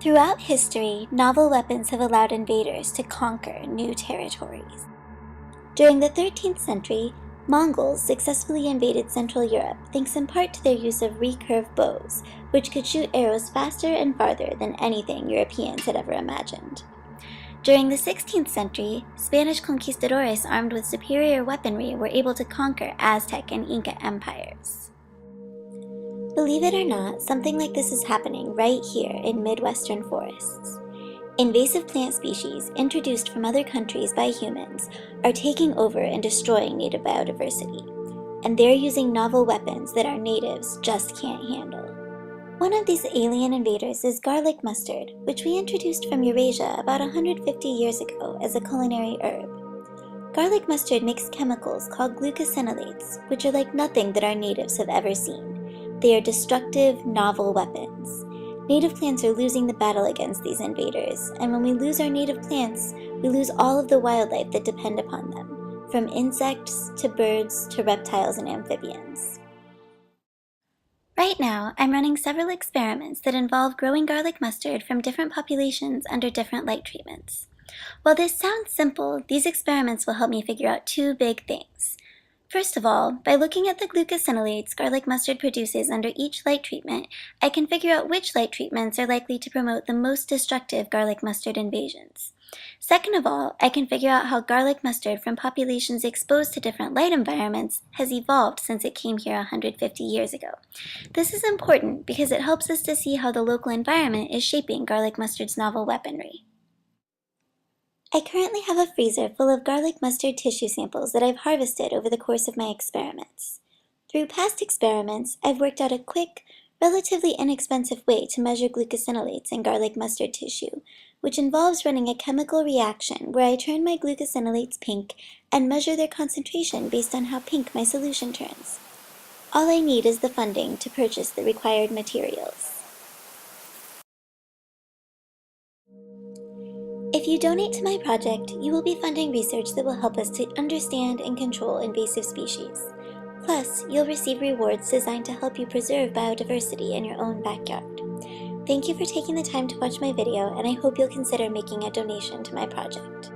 Throughout history, novel weapons have allowed invaders to conquer new territories. During the 13th century, Mongols successfully invaded Central Europe thanks in part to their use of recurve bows, which could shoot arrows faster and farther than anything Europeans had ever imagined. During the 16th century, Spanish conquistadores armed with superior weaponry were able to conquer Aztec and Inca empires. Believe it or not, something like this is happening right here in Midwestern forests. Invasive plant species introduced from other countries by humans are taking over and destroying native biodiversity, and they're using novel weapons that our natives just can't handle. One of these alien invaders is garlic mustard, which we introduced from Eurasia about 150 years ago as a culinary herb. Garlic mustard makes chemicals called glucosinolates, which are like nothing that our natives have ever seen. They are destructive, novel weapons. Native plants are losing the battle against these invaders, and when we lose our native plants, we lose all of the wildlife that depend upon them, from insects to birds to reptiles and amphibians. Right now, I'm running several experiments that involve growing garlic mustard from different populations under different light treatments. While this sounds simple, these experiments will help me figure out two big things. First of all, by looking at the glucosinolates garlic mustard produces under each light treatment, I can figure out which light treatments are likely to promote the most destructive garlic mustard invasions. Second of all, I can figure out how garlic mustard from populations exposed to different light environments has evolved since it came here 150 years ago. This is important because it helps us to see how the local environment is shaping garlic mustard's novel weaponry. I currently have a freezer full of garlic mustard tissue samples that I've harvested over the course of my experiments. Through past experiments, I've worked out a quick, relatively inexpensive way to measure glucosinolates in garlic mustard tissue, which involves running a chemical reaction where I turn my glucosinolates pink and measure their concentration based on how pink my solution turns. All I need is the funding to purchase the required materials. If you donate to my project, you will be funding research that will help us to understand and control invasive species. Plus, you'll receive rewards designed to help you preserve biodiversity in your own backyard. Thank you for taking the time to watch my video, and I hope you'll consider making a donation to my project.